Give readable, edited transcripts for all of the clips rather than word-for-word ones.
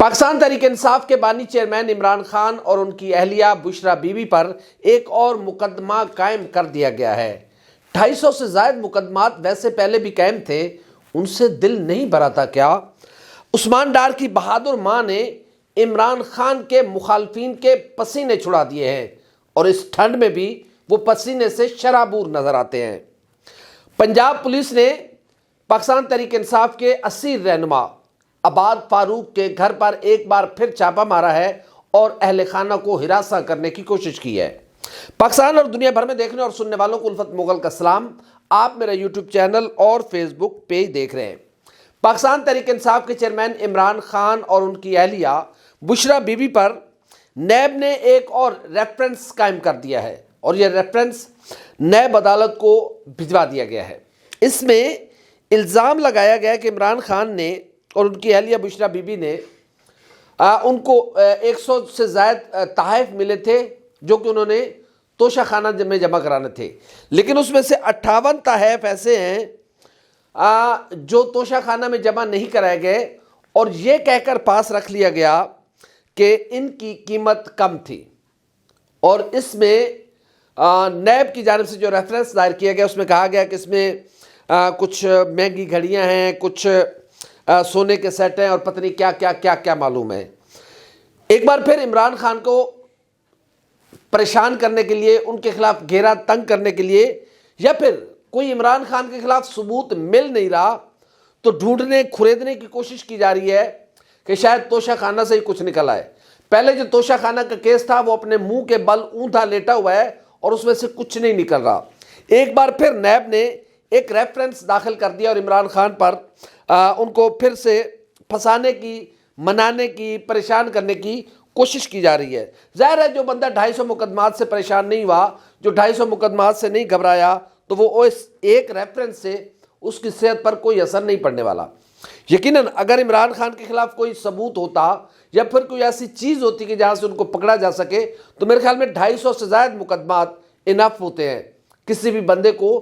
پاکستان تحریک انصاف کے بانی چیئرمین عمران خان اور ان کی اہلیہ بشرا بی بی پر ایک اور مقدمہ قائم کر دیا گیا ہے۔ 250 سے زائد مقدمات ویسے پہلے بھی قائم تھے، ان سے دل نہیں بھرا تھا کیا؟ عثمان ڈار کی بہادر ماں نے عمران خان کے مخالفین کے پسینے چھڑا دیے ہیں، اور اس ٹھنڈ میں بھی وہ پسینے سے شرابور نظر آتے ہیں۔ پنجاب پولیس نے پاکستان تحریک انصاف کے اسیر رہنما عباد فاروق کے گھر پر ایک بار پھر چھاپا مارا ہے اور اہل خانہ کو ہراساں کرنے کی کوشش کی ہے۔ پاکستان اور دنیا بھر میں دیکھنے اور سننے والوں کو الفت مغل کا سلام۔ آپ میرا یوٹیوب چینل اور فیس بک پیج دیکھ رہے ہیں۔ پاکستان تحریک انصاف کے چیئرمین عمران خان اور ان کی اہلیہ بشرا بی بی پر نیب نے ایک اور ریفرنس قائم کر دیا ہے، اور یہ ریفرنس نیب عدالت کو بھجوا دیا گیا ہے۔ اس میں الزام لگایا گیا کہ عمران خان نے اور ان کی اہلیہ بشرا بی بی نے ان کو 100 سے زائد تحائف ملے تھے جو کہ انہوں نے توشہ خانہ میں جمع کرانے تھے، لیکن اس میں سے 58 تحائف ایسے ہیں جو توشہ خانہ میں جمع نہیں کرائے گئے، اور یہ کہہ کر پاس رکھ لیا گیا کہ ان کی قیمت کم تھی۔ اور اس میں نیب کی جانب سے جو ریفرنس دائر کیا گیا اس میں کہا گیا کہ اس میں کچھ مہنگی گھڑیاں ہیں، کچھ سونے کے سیٹ ہیں، اور پتہ نہیں کیا کیا کیا کیا معلوم ہے۔ ایک بار پھر عمران خان کو پریشان کرنے کے لیے، ان کے خلاف گھیرا تنگ کرنے کے لیے، یا پھر کوئی عمران خان کے خلاف ثبوت مل نہیں رہا تو ڈھونڈنے کھریدنے کی کوشش کی جا رہی ہے کہ شاید توشہ خانہ سے ہی کچھ نکل آئے۔ پہلے جو توشہ خانہ کا کیس تھا وہ اپنے منہ کے بل اونٹا لیٹا ہوا ہے اور اس میں سے کچھ نہیں نکل رہا۔ ایک بار پھر نیب نے ایک ریفرنس داخل کر دیا اور عمران خان پر ان کو پھر سے پھنسانے کی، منانے کی، پریشان کرنے کی کوشش کی جا رہی ہے۔ ظاہر ہے جو بندہ 250 مقدمات سے پریشان نہیں ہوا، جو 250 مقدمات سے نہیں گھبرایا، تو وہ اس ایک ریفرنس سے اس کی صحت پر کوئی اثر نہیں پڑنے والا۔ یقیناً اگر عمران خان کے خلاف کوئی ثبوت ہوتا یا پھر کوئی ایسی چیز ہوتی کہ جہاں سے ان کو پکڑا جا سکے، تو میرے خیال میں 250 سے زائد مقدمات انف ہوتے ہیں کسی بھی بندے کو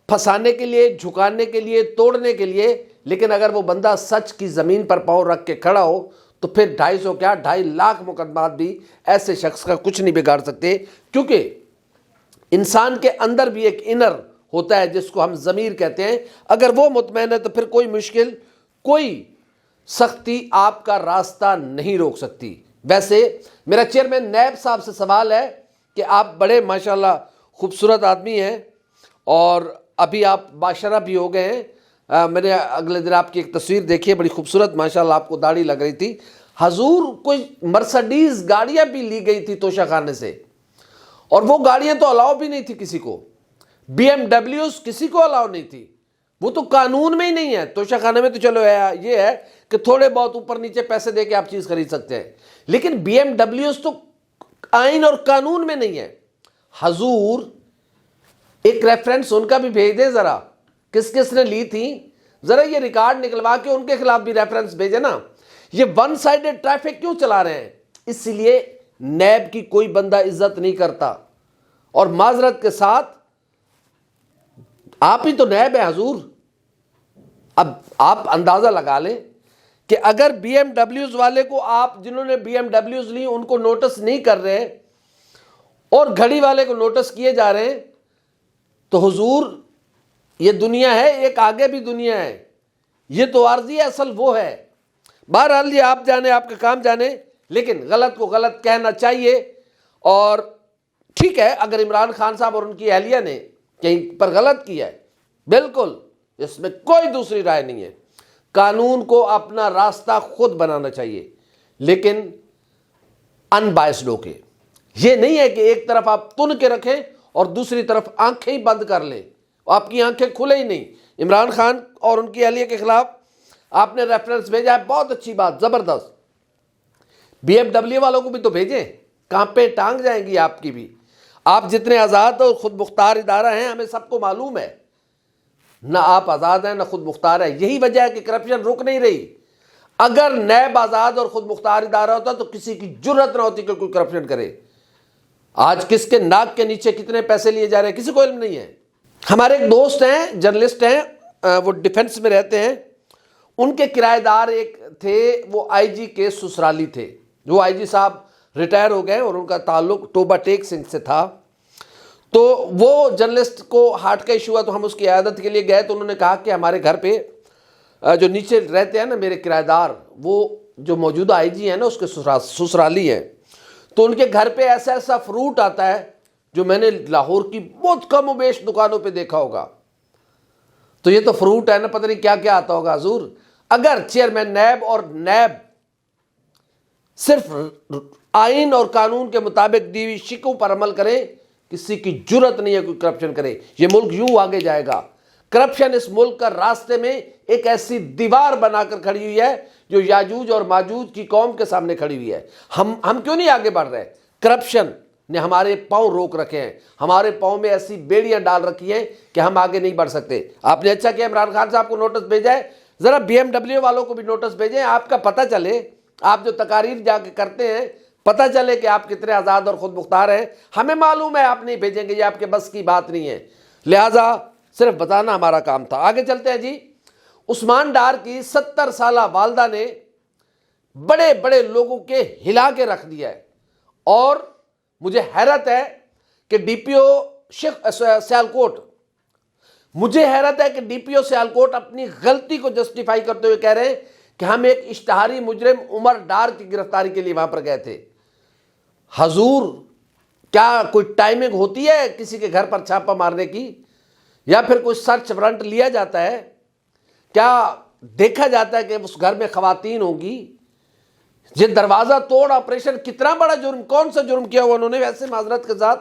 پھنسانے کے لیے، جھکانے کے لیے، توڑنے کے لیے۔ لیکن اگر وہ بندہ سچ کی زمین پر پاؤں رکھ کے کھڑا ہو تو پھر 250 کیا 2.5 لاکھ مقدمات بھی ایسے شخص کا کچھ نہیں بگاڑ سکتے، کیونکہ انسان کے اندر بھی ایک انر ہوتا ہے جس کو ہم ضمیر کہتے ہیں۔ اگر وہ مطمئن ہے تو پھر کوئی مشکل، کوئی سختی آپ کا راستہ نہیں روک سکتی۔ ویسے میرا چیئرمین نیب صاحب سے سوال ہے کہ آپ بڑے ماشاءاللہ خوبصورت آدمی ہیں اور ابھی آپ باشرہ بھی ہو گئے ہیں۔ میں نے اگلے دن آپ کی ایک تصویر دیکھی ہے، بڑی خوبصورت ماشاءاللہ آپ کو داڑھی لگ رہی تھی۔ حضور کوئی مرسڈیز گاڑیاں بھی لی گئی تھی توشہ خانے سے، اور وہ گاڑیاں تو الاؤ بھی نہیں تھی کسی کو۔ بی ایم ڈبلیوز کسی کو الاؤ نہیں تھی، وہ تو قانون میں ہی نہیں ہے۔ توشہ خانے میں تو چلو یہ ہے کہ تھوڑے بہت اوپر نیچے پیسے دے کے آپ چیز خرید سکتے ہیں، لیکن بی ایم ڈبلیوز تو آئین اور قانون میں نہیں ہے۔ حضور ایک ریفرنس ان کا بھی بھیج دیں ذرا، کس کس نے لی تھی، ذرا یہ ریکارڈ نکلوا کے ان کے خلاف بھی ریفرنس بھیجے نا۔ یہ ون سائیڈڈ ٹریفک کیوں چلا رہے ہیں؟ اس لیے نیب کی کوئی بندہ عزت نہیں کرتا، اور معذرت کے ساتھ آپ ہی تو نیب ہے حضور۔ اب آپ اندازہ لگا لیں کہ اگر بی ایم ڈبلیوز والے کو آپ، جنہوں نے بی ایم ڈبلیوز لی، ان کو نوٹس نہیں کر رہے اور گھڑی والے کو نوٹس کیے جا رہے ہیں، تو حضور یہ دنیا ہے، ایک آگے بھی دنیا ہے، یہ تو عارضی ہے، اصل وہ ہے۔ بہرحال یہ آپ جانے، آپ کا کام جانے، لیکن غلط کو غلط کہنا چاہیے۔ اور ٹھیک ہے اگر عمران خان صاحب اور ان کی اہلیہ نے کہیں پر غلط کیا ہے، بالکل اس میں کوئی دوسری رائے نہیں ہے، قانون کو اپنا راستہ خود بنانا چاہیے، لیکن ان بائسڈ ہو کے۔ یہ نہیں ہے کہ ایک طرف آپ تن کے رکھیں اور دوسری طرف آنکھیں ہی بند کر لیں، آپ کی آنکھیں کھلے ہی نہیں۔ عمران خان اور ان کی اہلیہ کے خلاف آپ نے ریفرنس بھیجا ہے، بہت اچھی بات، زبردست۔ بی ایم ڈبلیو والوں کو بھی تو بھیجیں، کہاں پہ ٹانگ جائیں گی آپ کی بھی۔ آپ جتنے آزاد اور خود مختار ادارہ ہیں ہمیں سب کو معلوم ہے، نہ آپ آزاد ہیں نہ خود مختار ہے۔ یہی وجہ ہے کہ کرپشن رک نہیں رہی۔ اگر نیب آزاد اور خود مختار ادارہ ہوتا تو کسی کی جرت نہ ہوتی کہ کوئی کرپشن کرے۔ آج کس کے ناک کے نیچے کتنے پیسے لیے جا رہے ہیں کسی کو علم نہیں ہے۔ ہمارے ایک دوست ہیں، جرنلسٹ ہیں، وہ ڈیفنس میں رہتے ہیں، ان کے کرایہ دار ایک تھے، وہ آئی جی کے سسرالی تھے. جو آئی جی صاحب ریٹائر ہو گئے اور ان کا تعلق ٹوبہ ٹیک سنگھ سے تھا. تو وہ جرنلسٹ کو ہارٹ کا ایشو ہوا تو ہم اس کی عیادت کے لیے گئے. تو انہوں نے کہا کہ ہمارے گھر پہ جو نیچے رہتے ہیں نا میرے کرایہ دار، وہ جو موجودہ آئی جی ہیں نا اس کے سسرالی ہیں. تو ان کے گھر پہ ایسا ایسا فروٹ آتا ہے جو میں نے لاہور کی بہت کم و بیش دکانوں پہ دیکھا ہوگا. تو یہ تو فروٹ ہے نا، پتہ نہیں کیا کیا آتا ہوگا حضور. اگر چیئرمین نیب اور نیب صرف آئین اور قانون کے مطابق دی ہوئی شکوں پر عمل کریں، کسی کی جرت نہیں ہے کوئی کرپشن کرے. یہ ملک یوں آگے جائے گا. کرپشن اس ملک کا راستے میں ایک ایسی دیوار بنا کر کھڑی ہوئی ہے جو یاجوج اور ماجوج کی قوم کے سامنے کھڑی ہوئی ہے. ہم کیوں نہیں آگے بڑھ رہے؟ کرپشن نے ہمارے پاؤں روک رکھے ہیں، ہمارے پاؤں میں ایسی بیڑیاں ڈال رکھی ہیں کہ ہم آگے نہیں بڑھ سکتے. آپ نے اچھا کیا عمران خان صاحب کو نوٹس بھیجا ہے. ذرا بی ایم ڈبلیو والوں کو بھی نوٹس بھیجیں، آپ کا پتہ چلے. آپ جو تقاریر جا کے کرتے ہیں پتہ چلے کہ آپ کتنے آزاد اور خود مختار ہیں. ہمیں معلوم ہے آپ نہیں بھیجیں گے، یہ آپ کے بس کی بات نہیں ہے. لہٰذا صرف بتانا ہمارا کام تھا. آگے چلتے ہیں جی. عثمان ڈار کی 70 سالہ والدہ نے بڑے بڑے لوگوں کے ہلا کے رکھ دیا ہے. اور مجھے حیرت ہے کہ ڈی پی او سیالکوٹ، مجھے حیرت ہے کہ ڈی پی او سیالکوٹ اپنی غلطی کو جسٹیفائی کرتے ہوئے کہہ رہے ہیں کہ ہم ایک اشتہاری مجرم عمر ڈار کی گرفتاری کے لیے وہاں پر گئے تھے. حضور کیا کوئی ٹائمنگ ہوتی ہے کسی کے گھر پر چھاپا مارنے کی؟ یا پھر کوئی سرچ وارنٹ لیا جاتا ہے؟ کیا دیکھا جاتا ہے کہ اس گھر میں خواتین ہوں گی؟ یہ دروازہ توڑ آپریشن کتنا بڑا جرم، کون سا جرم کیا ہوا انہوں نے ویسے معذرت کے ساتھ.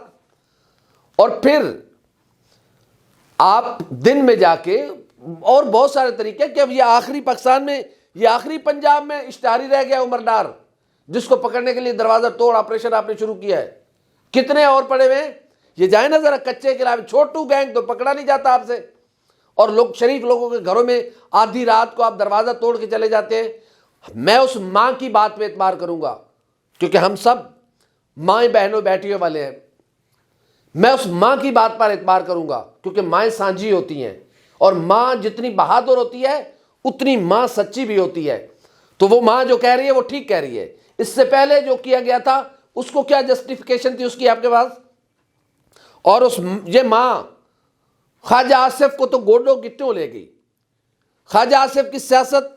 اور پھر آپ دن میں جا کے اور بہت سارے طریقے کہ اب یہ آخری پاکستان میں، یہ آخری پنجاب میں اشتہاری رہ گیا عمر ڈار، جس کو پکڑنے کے لیے دروازہ توڑ آپریشن آپ نے شروع کیا ہے. کتنے اور پڑے ہوئے ہیں؟ یہ جائیں نا ذرا کچے کے علاوہ. چھوٹو گینگ تو پکڑا نہیں جاتا آپ سے، اور لوگ شریف لوگوں کے گھروں میں آدھی رات کو آپ دروازہ توڑ کے چلے جاتے ہیں. میں اس ماں کی بات پہ اعتبار کروں گا کیونکہ ہم سب مائیں بہنوں بیٹیوں والے ہیں. میں اس ماں کی بات پر اعتبار کروں گا کیونکہ مائیں سانجھی ہوتی ہیں، اور ماں جتنی بہادر ہوتی ہے اتنی ماں سچی بھی ہوتی ہے. تو وہ ماں جو کہہ رہی ہے وہ ٹھیک کہہ رہی ہے. اس سے پہلے جو کیا گیا تھا اس کو کیا جسٹیفیکیشن تھی اس کی آپ کے پاس؟ اور یہ ماں خواجہ آصف کو تو گوڈوں کی کیوں لے گئی؟ خواجہ آصف کی سیاست،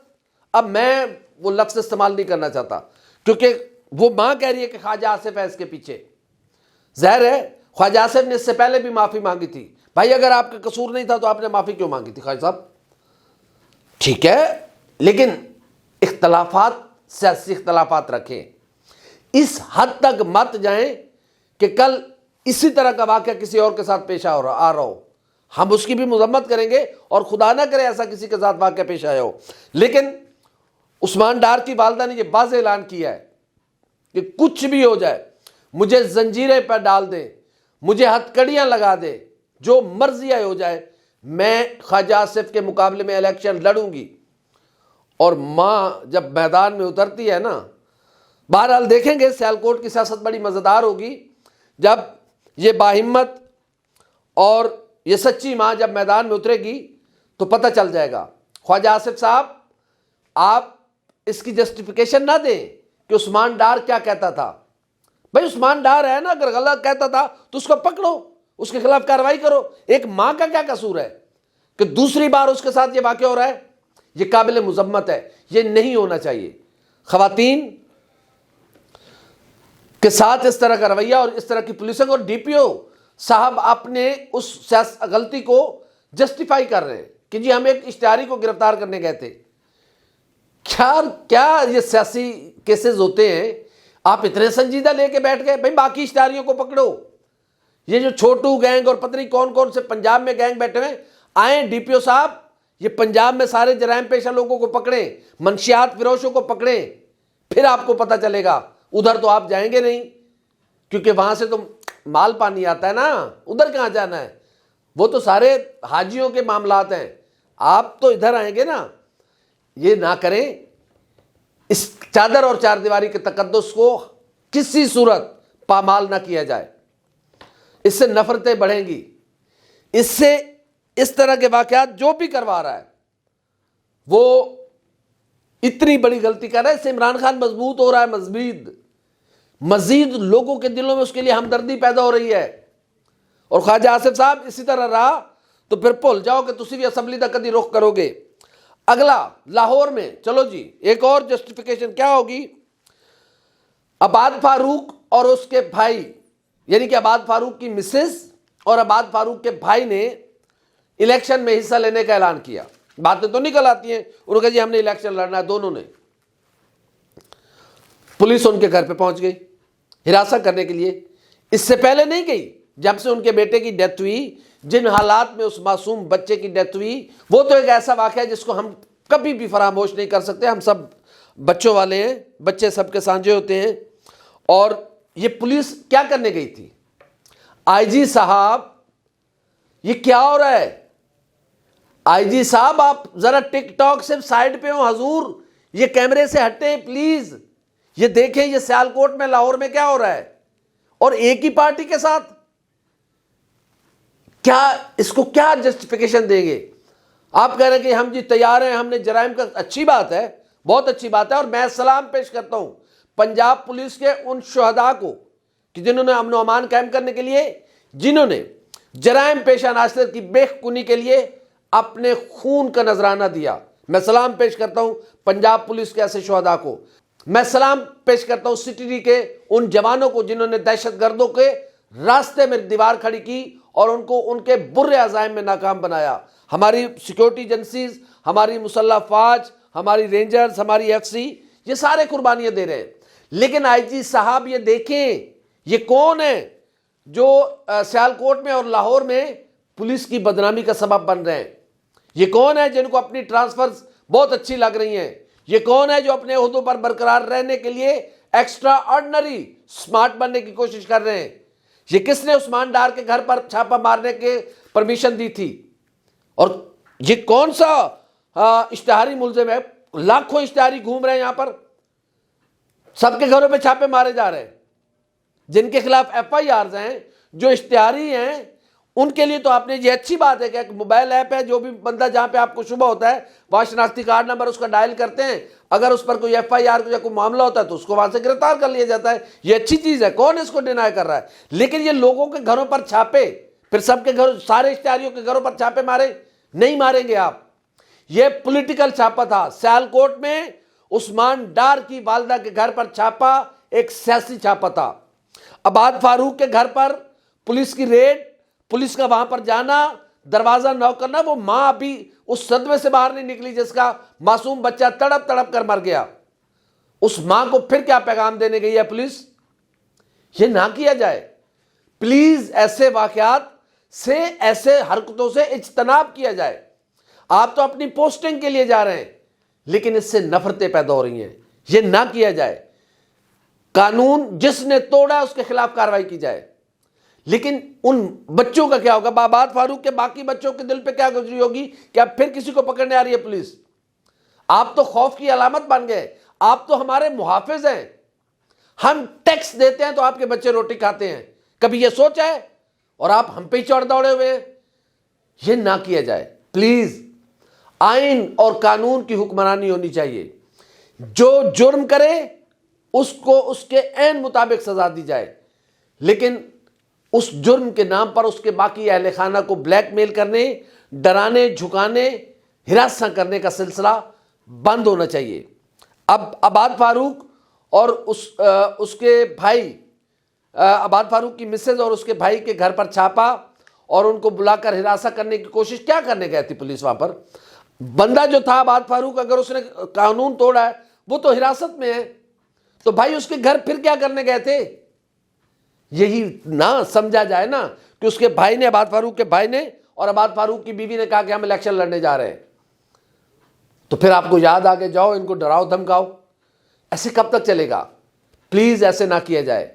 اب میں وہ لفظ استعمال نہیں کرنا چاہتا کیونکہ وہ ماں کہہ رہی ہے کہ خواجہ آصف ہے اس کے پیچھے. ظاہر ہے خواجہ آصف نے اس سے پہلے بھی معافی مانگی تھی. بھائی اگر آپ کا قصور نہیں تھا تو آپ نے معافی کیوں مانگی تھی خواجہ صاحب؟ ٹھیک ہے، لیکن اختلافات، سیاسی اختلافات رکھیں. اس حد تک مت جائیں کہ کل اسی طرح کا واقعہ کسی اور کے ساتھ پیش آ رہا ہو. ہم اس کی بھی مذمت کریں گے اور خدا نہ کرے ایسا کسی کے ساتھ واقعہ پیش آیا ہو. لیکن عثمان ڈار کی والدہ نے یہ واضح اعلان کیا ہے کہ کچھ بھی ہو جائے، مجھے زنجیریں پر ڈال دیں، مجھے ہتھکڑیاں لگا دے، جو مرضی ہو جائے، میں خواجہ آصف کے مقابلے میں الیکشن لڑوں گی. اور ماں جب میدان میں اترتی ہے نا، بہرحال دیکھیں گے سیالکوٹ کی سیاست بڑی مزیدار ہوگی جب یہ باہمت اور یہ سچی ماں جب میدان میں اترے گی تو پتہ چل جائے گا. خواجہ آصف صاحب آپ اس کی جسٹیفیکیشن نہ دیں کہ عثمان ڈار کیا کہتا تھا. بھائی عثمان ڈار ہے نا، اگر غلط کہتا تھا تو اس کو پکڑو، اس کے خلاف کارروائی کرو. ایک ماں کا کیا قصور ہے کہ دوسری بار اس کے ساتھ یہ واقعہ ہو رہا ہے؟ یہ قابل مذمت ہے، یہ نہیں ہونا چاہیے. خواتین کے ساتھ اس طرح کا رویہ اور اس طرح کی پولیسنگ، اور ڈی پی او صاحب اپنے اس غلطی کو جسٹیفائی کر رہے ہیں کہ جی ہم ایک اشتہاری کو گرفتار کرنے گئے تھے. کیا یہ سیاسی کیسز ہوتے ہیں؟ آپ اتنے سنجیدہ لے کے بیٹھ گئے. بھائی باقی اشتہاریوں کو پکڑو. یہ جو چھوٹو گینگ اور پتہ نہیں کون کون سے پنجاب میں گینگ بیٹھے ہوئے آئیں ڈی پی او صاحب، یہ پنجاب میں سارے جرائم پیشہ لوگوں کو پکڑیں، منشیات فروشوں کو پکڑیں، پھر آپ کو پتہ چلے گا. ادھر تو آپ جائیں گے نہیں کیونکہ وہاں سے تو مال پانی آتا ہے نا، ادھر کہاں جانا ہے؟ وہ تو سارے حاجیوں کے معاملات ہیں. آپ تو ادھر آئیں گے نا. یہ نہ کریں. اس چادر اور چار دیواری کے تقدس کو کسی صورت پامال نہ کیا جائے. اس سے نفرتیں بڑھیں گی. اس سے اس طرح کے واقعات جو بھی کروا رہا ہے وہ اتنی بڑی غلطی کر رہا ہے، اس سے عمران خان مضبوط ہو رہا ہے، مزید لوگوں کے دلوں میں اس کے لیے ہمدردی پیدا ہو رہی ہے۔ اور خواجہ آصف صاحب اسی طرح رہا تو پھر بھول جاؤ کہ تسی بھی اسمبلی دا کدی رخ کرو گے۔ اگلا لاہور میں، چلو جی ایک اور جسٹیفیکیشن کیا ہوگی؟ عباد فاروق اور اس کے بھائی، یعنی کہ عباد فاروق کی مسز اور عباد فاروق کے بھائی نے الیکشن میں حصہ لینے کا اعلان کیا۔ باتیں تو نکل آتی ہیں، انہوں نے کہا جی ہم نے الیکشن لڑنا ہے، دونوں نے۔ پولیس ان کے گھر پہ پہنچ گئی ہراساں کرنے کے لیے۔ اس سے پہلے نہیں گئی، جب سے ان کے بیٹے کی ڈیتھ ہوئی، جن حالات میں اس معصوم بچے کی ڈیتھ ہوئی، وہ تو ایک ایسا واقعہ ہے جس کو ہم کبھی بھی فراموش نہیں کر سکتے۔ ہم سب بچوں والے ہیں، بچے سب کے سانجے ہوتے ہیں۔ اور یہ پولیس کیا کرنے گئی تھی؟ آئی جی صاحب یہ کیا ہو رہا ہے؟ آئی جی صاحب آپ ذرا ٹک ٹاک سے سائڈ پہ ہوں حضور، یہ کیمرے سے ہٹیں پلیز۔ یہ دیکھیں یہ سیالکوٹ میں، لاہور میں کیا ہو رہا ہے، اور ایک ہی پارٹی کے ساتھ۔ کیا اس کو کیا جسٹیفیکیشن دیں گے؟ آپ کہہ رہے ہیں کہ ہم جی تیار ہیں، ہم نے جرائم کا، اچھی بات ہے، بہت اچھی بات ہے، اور میں سلام پیش کرتا ہوں پنجاب پولیس کے ان شہداء کو کہ جنہوں نے امن و امان قائم کرنے کے لیے، جنہوں نے جرائم پیشہ عناصر کی بے خونی کے لیے اپنے خون کا نذرانہ دیا۔ میں سلام پیش کرتا ہوں پنجاب پولیس کے ایسے شہداء کو۔ میں سلام پیش کرتا ہوں سٹی ڈی کے ان جوانوں کو جنہوں نے دہشت گردوں کے راستے میں دیوار کھڑی کی اور ان کو ان کے برے عزائم میں ناکام بنایا۔ ہماری سیکورٹی ایجنسیز، ہماری مسلح افواج، ہماری رینجرز، ہماری ایف سی، یہ سارے قربانیاں دے رہے ہیں۔ لیکن آئی جی صاحب یہ دیکھیں یہ کون ہے جو سیالکوٹ میں اور لاہور میں پولیس کی بدنامی کا سبب بن رہے ہیں؟ یہ کون ہے جن کو اپنی ٹرانسفرز بہت اچھی لگ رہی ہیں؟ یہ کون ہے جو اپنے عہدوں پر برقرار رہنے کے لیے ایکسٹرا آرڈنری سمارٹ بننے کی کوشش کر رہے ہیں؟ یہ کس نے عثمان ڈار کے گھر پر چھاپا مارنے کے پرمیشن دی تھی؟ اور یہ کون سا اشتہاری ملزم ہے؟ لاکھوں اشتہاری گھوم رہے ہیں یہاں پر، سب کے گھروں پہ چھاپے مارے جا رہے ہیں۔ جن کے خلاف ایف آئی آرز ہیں، جو اشتہاری ہیں، ان کے لیے تو آپ نے یہ اچھی بات ہے کہ ایک موبائل ایپ ہے، جو بھی بندہ جہاں پہ آپ کو شبہ ہوتا ہے وہاں شناختی کارڈ نمبر اس کا ڈائل کرتے ہیں، اگر اس پر کوئی ایف آئی آر یا کوئی معاملہ ہوتا ہے تو اس کو وہاں سے گرفتار کر لیا جاتا ہے۔ یہ اچھی چیز ہے، کون اس کو ڈینائی کر رہا ہے؟ لیکن یہ لوگوں کے گھروں پر چھاپے، پھر سب کے گھر، سارے اشتہاریوں کے گھروں پر چھاپے مارے نہیں ماریں گے آپ۔ یہ پولیٹیکل چھاپا تھا۔ سیالکوٹ میں عثمان ڈار کی والدہ کے گھر پر چھاپا ایک سیاسی چھاپا تھا۔ عباد فاروق کے گھر پر پولیس کی ریڈ، پولیس کا وہاں پر جانا، دروازہ نوک کرنا، وہ ماں ابھی اس صدمے سے باہر نہیں نکلی جس کا معصوم بچہ تڑپ تڑپ کر مر گیا۔ اس ماں کو پھر کیا پیغام دینے گئی ہے پولیس؟ یہ نہ کیا جائے پلیز، ایسے واقعات سے، ایسے حرکتوں سے اجتناب کیا جائے۔ آپ تو اپنی پوسٹنگ کے لیے جا رہے ہیں، لیکن اس سے نفرتیں پیدا ہو رہی ہیں، یہ نہ کیا جائے۔ قانون جس نے توڑا اس کے خلاف کارروائی کی جائے۔ لیکن ان بچوں کا کیا ہوگا؟ عباد فاروق کے باقی بچوں کے دل پہ کیا گزری ہوگی کہ اب پھر کسی کو پکڑنے آ رہی ہے پولیس؟ آپ تو خوف کی علامت بن گئے، آپ تو ہمارے محافظ ہیں، ہم ٹیکس دیتے ہیں تو آپ کے بچے روٹی کھاتے ہیں، کبھی یہ سوچا ہے؟ اور آپ ہم پہ ہی چڑھ دوڑے ہوئے ہیں۔ یہ نہ کیا جائے پلیز۔ آئین اور قانون کی حکمرانی ہونی چاہیے، جو جرم کرے اس کو اس کے عین مطابق سزا دی جائے، لیکن اس جرم کے نام پر اس کے باقی اہل خانہ کو بلیک میل کرنے، ڈرانے، جھکانے، ہراساں کرنے کا سلسلہ بند ہونا چاہیے۔ اب عباد فاروق اور اس کے بھائی، عباد فاروق کی مسز اور اس کے بھائی کے گھر پر چھاپا اور ان کو بلا کر ہراساں کرنے کی کوشش کیا کرنے گئے تھی پولیس وہاں پر؟ بندہ جو تھا عباد فاروق، اگر اس نے قانون توڑا ہے وہ تو حراست میں ہے، تو بھائی اس کے گھر پھر کیا کرنے گئے تھے؟ یہی نہ سمجھا جائے نا کہ اس کے بھائی نے، عباد فاروق کے بھائی نے اور عباد فاروق کی بیوی نے کہا کہ ہم الیکشن لڑنے جا رہے ہیں، تو پھر آپ کو یاد آگے جاؤ ان کو ڈراؤ دھمکاؤ۔ ایسے کب تک چلے گا؟ پلیز ایسے نہ کیا جائے۔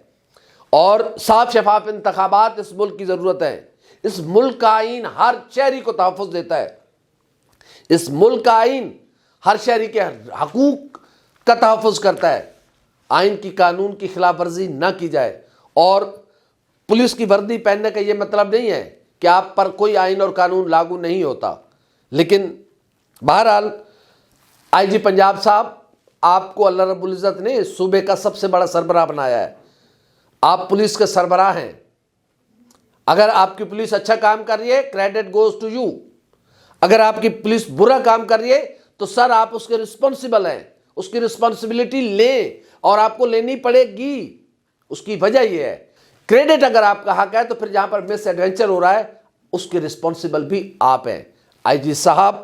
اور صاف شفاف انتخابات اس ملک کی ضرورت ہے۔ اس ملک کا آئین ہر شہری کو تحفظ دیتا ہے، اس ملک کا آئین ہر شہری کے حقوق کا تحفظ کرتا ہے۔ آئین کی، قانون کی خلاف ورزی نہ کی جائے۔ اور پولیس کی وردی پہننے کا یہ مطلب نہیں ہے کہ آپ پر کوئی آئین اور قانون لاگو نہیں ہوتا، لیکن بہرحال آئی جی پنجاب صاحب آپ کو اللہ رب العزت نے صوبے کا سب سے بڑا سربراہ بنایا ہے، آپ پولیس کے سربراہ ہیں۔ اگر آپ کی پولیس اچھا کام کر رہی ہے، کریڈٹ گوز ٹو یو۔ اگر آپ کی پولیس برا کام کر رہی ہے تو سر آپ اس کے رسپانسیبل ہیں، اس کی رسپانسبلٹی لیں، اور آپ کو لینی پڑے گی۔ اس کی وجہ یہ ہے، کریڈٹ اگر آپ کا حق ہے تو پھر جہاں پر مس ایڈونچر ہو رہا ہے اس کے رسپانسیبل بھی آپ ہیں۔ آئی جی صاحب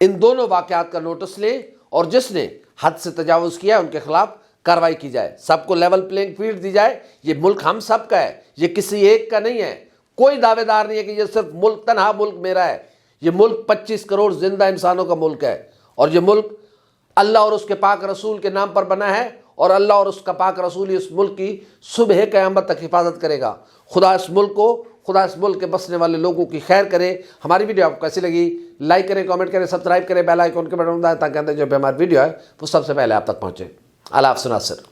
ان دونوں واقعات کا نوٹس لیں، اور جس نے حد سے تجاوز کیا ہے ان کے خلاف کارروائی کی جائے، سب کو لیول پلینگ فیلڈ دی جائے۔ یہ ملک ہم سب کا ہے، یہ کسی ایک کا نہیں ہے۔ کوئی دعوے دار نہیں ہے کہ یہ صرف ملک، تنہا ملک میرا ہے۔ یہ ملک 25 کروڑ زندہ انسانوں کا ملک ہے، اور یہ ملک اللہ اور اس کے پاک رسول کے نام پر بنا ہے، اور اللہ اور اس کا پاک رسول اس ملک کی صبح قیامت تک حفاظت کرے گا۔ خدا اس ملک کو، خدا اس ملک کے بسنے والے لوگوں کی خیر کرے۔ ہماری ویڈیو آپ کو کیسی لگی؟ لائک کریں، کامنٹ کریں، سبسکرائب کریں، بیل آئیکن کے بٹن دبائیں تاکہ جو بھی ہماری ویڈیو ہے وہ سب سے پہلے آپ تک پہنچے۔ اللہ حافظ ناصر۔